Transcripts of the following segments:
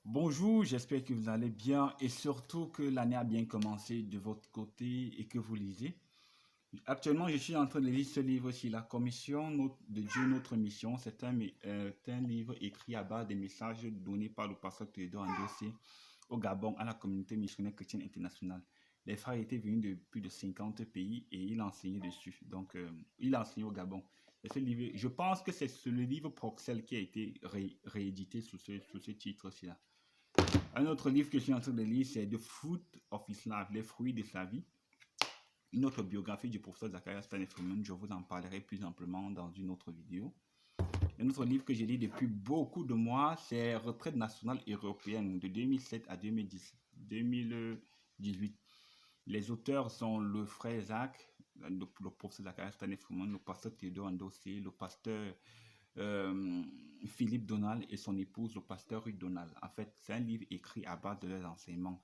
Bonjour, j'espère que vous allez bien et surtout que l'année a bien commencé de votre côté et que vous lisez. Actuellement, je suis en train de lire ce livre-ci, La Commission de Dieu, notre mission. C'est un livre écrit à base des messages donnés par le pasteur Théodore Ndossé au Gabon à la communauté missionnaire chrétienne internationale. Les frères étaient venus de plus de 50 pays et il enseignait dessus. Il a enseigné au Gabon. Et ce livre, je pense que c'est le livre Proxel qui a été réédité sous ce titre-ci. Un autre livre que je suis en train de lire, c'est The Fruit of His Life, les fruits de sa vie. Une autre biographie du professeur Zacharias Stanley-Freeman, je vous en parlerai plus amplement dans une autre vidéo. Un autre livre que j'ai lu depuis beaucoup de mois, c'est Retraite nationale européenne de 2007 à 2018. Les auteurs sont le frère Zach, le professeur Zacharias Stanley-Freeman, le pasteur Théodore Ndossé, le pasteur Philippe Donald et son épouse, le pasteur Ruth Donald. En fait, c'est un livre écrit à base de leurs enseignements.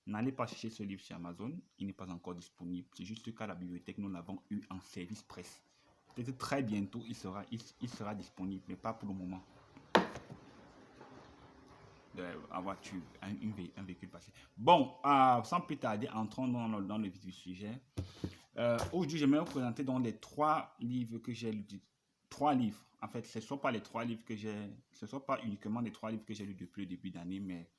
N'allez pas chercher ce livre sur Amazon, il n'est pas encore disponible. C'est juste qu'à la bibliothèque, nous l'avons eu en service presse. Peut-être très bientôt, il sera disponible, mais pas pour le moment. En voiture, un véhicule passé. Bon, sans plus tarder, entrons dans le vif du sujet. Aujourd'hui, j'aimerais vous présenter donc les 3 livres que j'ai lus. 3 livres. En fait, ce ne sont pas les 3 livres que j'ai. Ce ne sont pas uniquement les 3 livres que j'ai lus depuis le début d'année, mais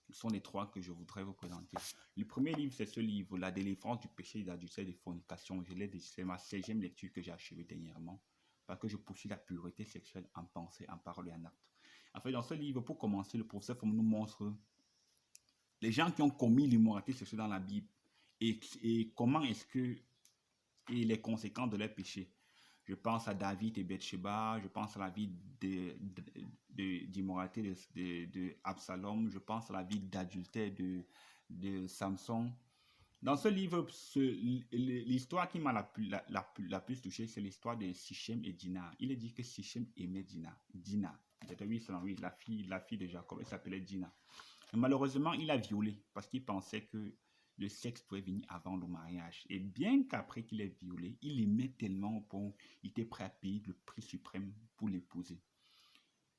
ce sont les 3 que je voudrais vous présenter. Le premier livre, c'est ce livre, La délivrance du péché d'adultère et de fornication. C'est ma 16e lecture que j'ai achevée dernièrement, parce que je poursuis la pureté sexuelle en pensée, en parole et en acte. En fait, dans ce livre, pour commencer, le professeur nous montre les gens qui ont commis l'immoralité sexuelle dans la Bible et comment est-ce que et les conséquences de leur péché. Je pense à David et Bathsheba, je pense à la vie d'immoralité de Absalom, je pense à la vie d'adultère de Samson. Dans ce livre, l'histoire qui m'a la plus touché, c'est l'histoire de Sichem et Dina. Il est dit que Sichem aimait Dina. Oui, la fille de Jacob, elle s'appelait Dina. Mais malheureusement, il a violé parce qu'il pensait que le sexe pouvait venir avant le mariage. Et bien qu'après qu'il ait violé, il aimait tellement au point, il était prêt à payer le prix suprême pour l'épouser.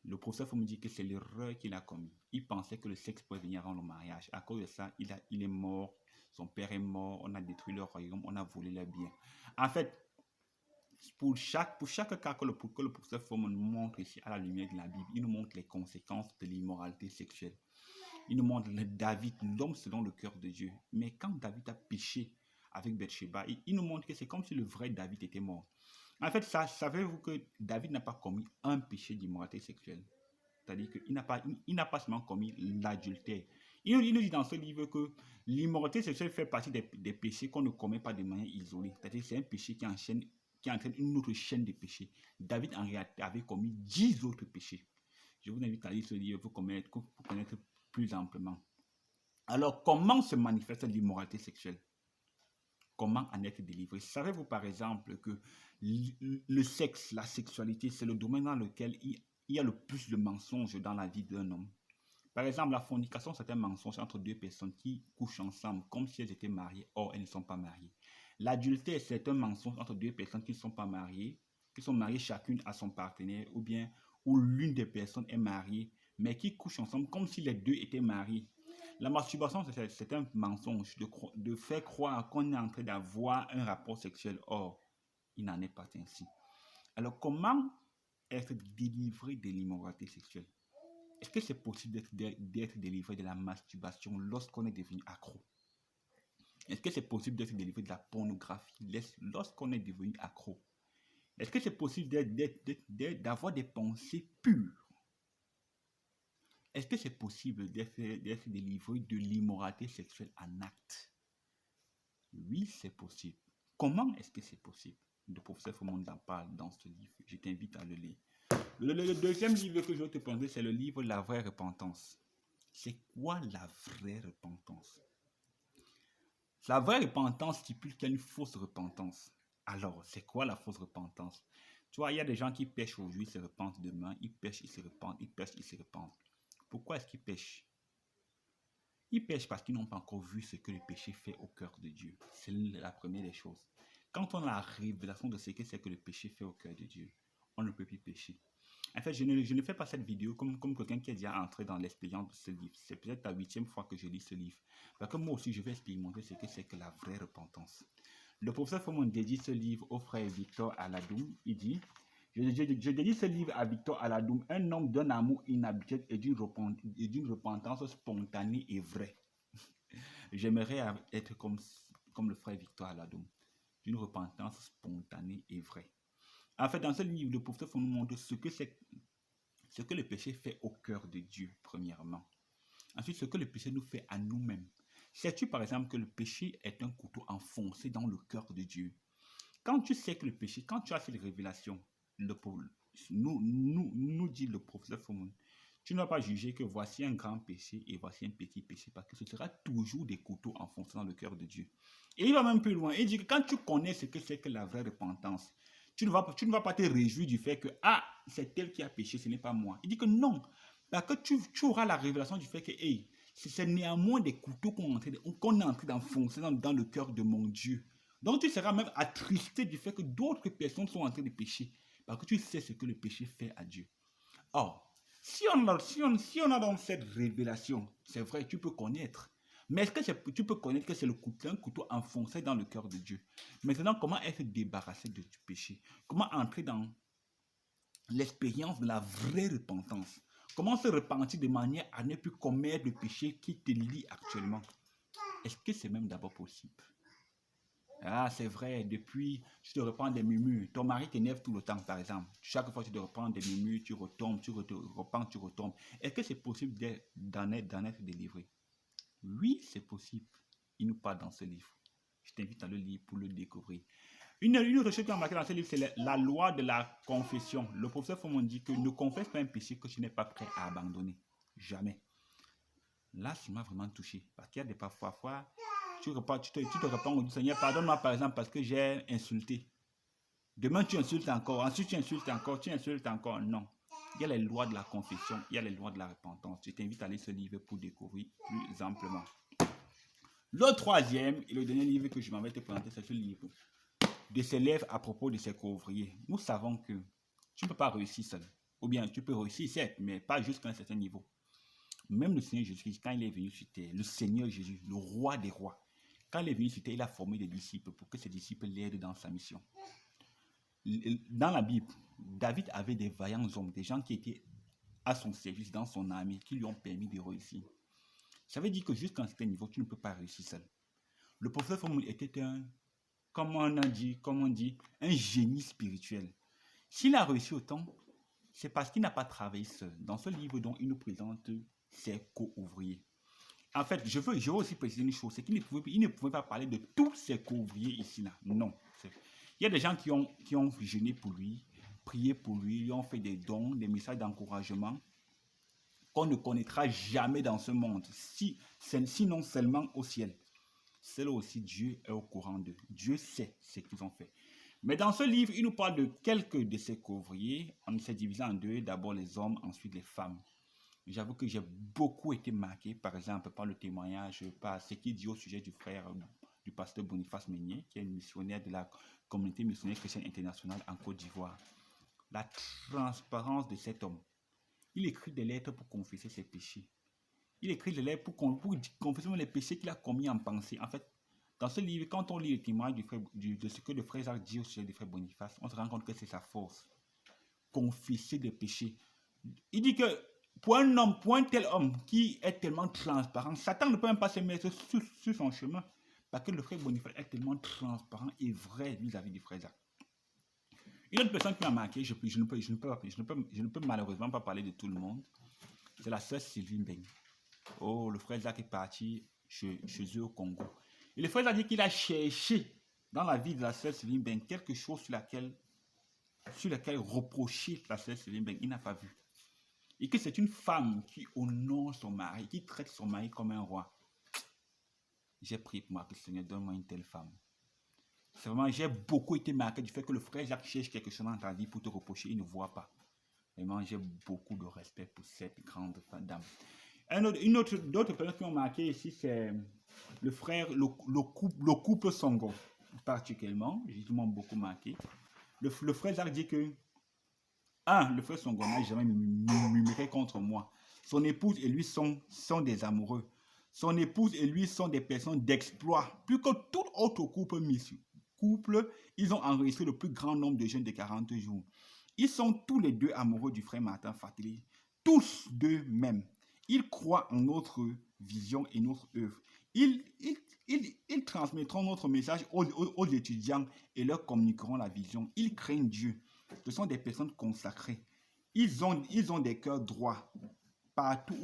Le professeur me dit que c'est l'erreur qu'il a commis. Il pensait que le sexe pouvait venir avant le mariage. À cause de ça, il est mort. Son père est mort. On a détruit leur royaume. On a volé leurs biens. En fait, pour chaque cas que le professeur Fromm nous montre ici à la lumière de la Bible, il nous montre les conséquences de l'immoralité sexuelle. Il nous montre David, l'homme selon le cœur de Dieu. Mais quand David a péché avec Bathsheba, il nous montre que c'est comme si le vrai David était mort. En fait, savez-vous que David n'a pas commis un péché d'immoralité sexuelle? C'est-à-dire qu'il n'a pas seulement commis l'adultère. Il nous dit dans ce livre que l'immoralité sexuelle fait partie des péchés qu'on ne commet pas de manière isolée. C'est-à-dire que c'est un péché qui entraîne une autre chaîne de péchés. David, en réalité, avait commis 10 autres péchés. Je vous invite à lire ce livre pour connaître plus amplement. Alors, comment se manifeste l'immoralité sexuelle? Comment en être délivré? Savez-vous par exemple que le sexe, la sexualité, c'est le domaine dans lequel il y a le plus de mensonges dans la vie d'un homme? Par exemple, la fornication, c'est un mensonge entre deux personnes qui couchent ensemble comme si elles étaient mariées, or elles ne sont pas mariées. L'adultère, c'est un mensonge entre deux personnes qui ne sont pas mariées, qui sont mariées chacune à son partenaire, ou bien où l'une des personnes est mariée, mais qui couchent ensemble comme si les deux étaient mariés. La masturbation, c'est un mensonge de faire croire qu'on est en train d'avoir un rapport sexuel. Or, il n'en est pas ainsi. Alors, comment être délivré de l'immoralité sexuelle? Est-ce que c'est possible d'être délivré de la masturbation lorsqu'on est devenu accro? Est-ce que c'est possible d'être délivré de la pornographie lorsqu'on est devenu accro? Est-ce que c'est possible d'avoir des pensées pures? Est-ce que c'est possible d'être délivré de l'immoralité sexuelle en acte? Oui, c'est possible. Comment est-ce que c'est possible? Le professeur Fomond en parle dans ce livre. Je t'invite à le lire. Le deuxième livre que je vais te présenter, c'est le livre La vraie repentance. C'est quoi la vraie repentance? La vraie repentance stipule qu'il y a une fausse repentance. Alors, c'est quoi la fausse repentance? Tu vois, il y a des gens qui pêchent aujourd'hui, ils se repentent demain, ils pêchent, ils se repentent, ils pêchent, ils se repentent. Pourquoi est-ce qu'ils pêchent? Ils pêchent parce qu'ils n'ont pas encore vu ce que le péché fait au cœur de Dieu. C'est la première des choses. Quand on a la révélation de ce que c'est que le péché fait au cœur de Dieu, on ne peut plus pécher. En fait, je ne fais pas cette vidéo comme quelqu'un qui est déjà entré dans l'expérience de ce livre. C'est peut-être la 8e fois que je lis ce livre. Parce que moi aussi, je vais expérimenter ce que c'est que la vraie repentance. Le professeur Fomon dédie ce livre au frère Victor Aladoum. Il dit, je dédie ce livre à Victor Aladoum, un homme d'un amour inhabituel et d'une repentance spontanée et vraie. J'aimerais être comme le frère Victor Aladoum, d'une repentance spontanée et vraie. En fait, dans ce livre, le professeur Fomon nous montre ce que le péché fait au cœur de Dieu, premièrement. Ensuite, ce que le péché nous fait à nous-mêmes. Sais-tu par exemple que le péché est un couteau enfoncé dans le cœur de Dieu? Quand tu sais que le péché, quand tu as cette révélation, nous dit le professeur Fomon, tu ne vas pas juger que voici un grand péché et voici un petit péché, parce que ce sera toujours des couteaux enfoncés dans le cœur de Dieu. Et il va même plus loin. Il dit que quand tu connais ce que c'est que la vraie repentance, tu ne vas pas te réjouir du fait que, ah, c'est elle qui a péché, ce n'est pas moi. Il dit que non, parce que tu auras la révélation du fait que, hey, c'est néanmoins des couteaux qu'on est en train d'enfoncer dans le cœur de mon Dieu. Donc tu seras même attristé du fait que d'autres personnes sont en train de pécher, parce que tu sais ce que le péché fait à Dieu. Or, si on a donc cette révélation, c'est vrai, tu peux connaître. Mais est-ce que tu peux connaître que c'est un couteau enfoncé dans le cœur de Dieu? Maintenant, comment être débarrassé du péché? Comment entrer dans l'expérience de la vraie repentance? Comment se repentir de manière à ne plus commettre le péché qui te lie actuellement? Est-ce que c'est même d'abord possible? Ah, c'est vrai, depuis, tu te reprends des murmures. Ton mari t'énerve tout le temps, par exemple. Chaque fois que tu te reprends des murmures, tu retombes, tu repens, tu retombes. Est-ce que c'est possible d'en être délivré? Oui, c'est possible. Il nous parle dans ce livre. Je t'invite à le lire pour le découvrir. Une autre chose qui a marqué dans ce livre, c'est la loi de la confession. Le professeur Fomon dit que ne confesse pas un péché que tu n'es pas prêt à abandonner. Jamais. Là, ça m'a vraiment touché. Parce qu'il y a des parfois, tu te repens au Seigneur, pardonne-moi par exemple parce que j'ai insulté. Demain, tu insultes encore. Ensuite, tu insultes encore. Non. Il y a les lois de la confession, il y a les lois de la repentance. Je t'invite à lire ce livre pour découvrir plus amplement. Le troisième et le dernier livre que je m'en vais te présenter, c'est ce livre de ses lèvres à propos de ses couvriers. Nous savons que tu ne peux pas réussir seul. Ou bien tu peux réussir, certes, mais pas jusqu'à un certain niveau. Même le Seigneur Jésus, quand il est venu sur terre, le Seigneur Jésus, le roi des rois, quand il est venu sur terre, il a formé des disciples pour que ces disciples l'aident dans sa mission. Dans la Bible, David avait des vaillants hommes, des gens qui étaient à son service dans son armée, qui lui ont permis de réussir. Ça veut dire que jusqu'à un certain niveau, tu ne peux pas réussir seul. Le prophète Samuel était comme on dit, un génie spirituel. S'il a réussi autant, c'est parce qu'il n'a pas travaillé seul. Dans ce livre dont il nous présente ses co-ouvriers. En fait, je veux aussi préciser une chose, c'est qu'il ne pouvait pas parler de tous ses co-ouvriers ici, là. Non. Il y a des gens qui ont jeûné pour lui, prié pour lui, lui ont fait des dons, des messages d'encouragement qu'on ne connaîtra jamais dans ce monde, sinon seulement au ciel. C'est là aussi Dieu est au courant d'eux. Dieu sait ce qu'ils ont fait. Mais dans ce livre, il nous parle de quelques de ces couvriers. On s'est divisé en deux, d'abord les hommes, ensuite les femmes. J'avoue que j'ai beaucoup été marqué, par exemple, par le témoignage, par ce qu'il dit au sujet du frère du pasteur Boniface Meunier, qui est missionnaire de la communauté missionnaire chrétienne internationale en Côte d'Ivoire. La transparence de cet homme. Il écrit des lettres pour confesser ses péchés. Il écrit des lettres pour confesser les péchés qu'il a commis en pensée. En fait, dans ce livre, quand on lit le témoignage de ce que le frère Jacques dit au sujet du frère Boniface, on se rend compte que c'est sa force. Confesser des péchés. Il dit que pour un tel homme qui est tellement transparent, Satan ne peut même pas se mettre sur son chemin. Parce que le frère Boniface est tellement transparent et vrai vis-à-vis du frère Jacques. Une autre personne qui m'a marqué, je ne peux malheureusement pas parler de tout le monde, c'est la sœur Sylvie Mbeng. Oh, le frère Jacques est parti chez eux au Congo. Et le frère a dit qu'il a cherché dans la vie de la sœur Sylvie Mbeng quelque chose sur laquelle reprocher la sœur Sylvie Mbeng. Il n'a pas vu. Et que c'est une femme qui honore son mari, qui traite son mari comme un roi. J'ai prié pour moi que le Seigneur donne-moi une telle femme. C'est vraiment, j'ai beaucoup été marqué du fait que le frère Jacques cherche quelque chose dans ta vie pour te reprocher, il ne voit pas. Vraiment, j'ai beaucoup de respect pour cette grande dame. D'autres personnes qui ont marqué ici, c'est le frère, le couple Songo, particulièrement. J'ai vraiment beaucoup marqué. Le frère Jacques dit que Un, le frère Songo n'a jamais murmuré contre moi. Son épouse et lui sont des amoureux. Son épouse et lui sont des personnes d'exploit. Plus que tout autre couple, ils ont enregistré le plus grand nombre de jeunes de 40 jours. Ils sont tous les deux amoureux du frère Martin Fateli. Tous deux mêmes. Ils croient en notre vision et notre œuvre. Ils transmettront notre message aux étudiants et leur communiqueront la vision. Ils craignent Dieu. Ce sont des personnes consacrées. Ils ont des cœurs droits. Partout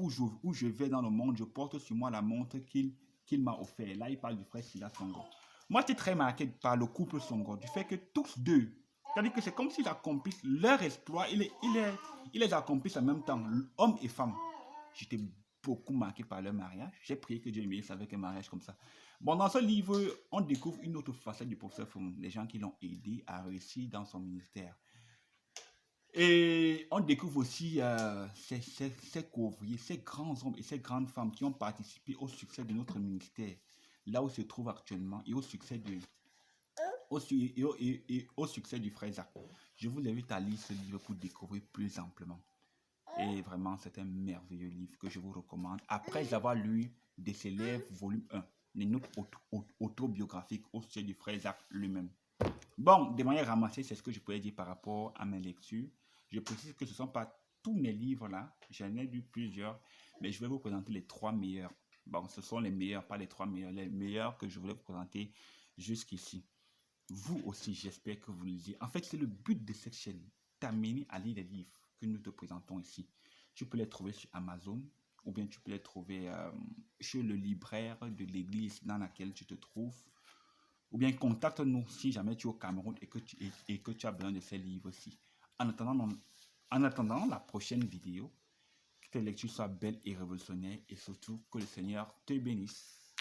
où je vais dans le monde, je porte sur moi la montre qu'il m'a offert. Là, il parle du frère Silas Songo. Moi, j'étais très marqué par le couple Songo, du fait que tous deux, c'est-à-dire que c'est comme s'ils accomplissent leur exploit, ils les accomplissent en même temps, homme et femme. J'étais beaucoup marqué par leur mariage. J'ai prié que Dieu me bénisse avec un mariage comme ça. Bon, dans ce livre, on découvre une autre facette du professeur Fung, les gens qui l'ont aidé à réussir dans son ministère. Et on découvre aussi ces couvriers, ces grands hommes et ces grandes femmes qui ont participé au succès de notre ministère, là où se trouve actuellement, et au succès au succès du frère Zach. Je vous invite à lire ce livre pour découvrir plus amplement. Et vraiment, c'est un merveilleux livre que je vous recommande. Après avoir lu Des élèves, volume 1, les notes autobiographiques au sujet du frère Zach lui-même. Bon, de manière ramassée, c'est ce que je pourrais dire par rapport à mes lectures. Je précise que ce ne sont pas tous mes livres là, j'en ai lu plusieurs, mais je vais vous présenter les 3 meilleurs. Bon, ce sont les meilleurs, pas les 3 meilleurs, les meilleurs que je voulais vous présenter jusqu'ici. Vous aussi, j'espère que vous lisez. En fait, c'est le but de cette chaîne, t'amener à lire les livres que nous te présentons ici. Tu peux les trouver sur Amazon, ou bien tu peux les trouver chez le libraire de l'église dans laquelle tu te trouves. Ou bien contacte-nous si jamais tu es au Cameroun et que tu as besoin de ces livres-ci. En attendant la prochaine vidéo, que tes lectures soient belles et révolutionnaires et surtout que le Seigneur te bénisse.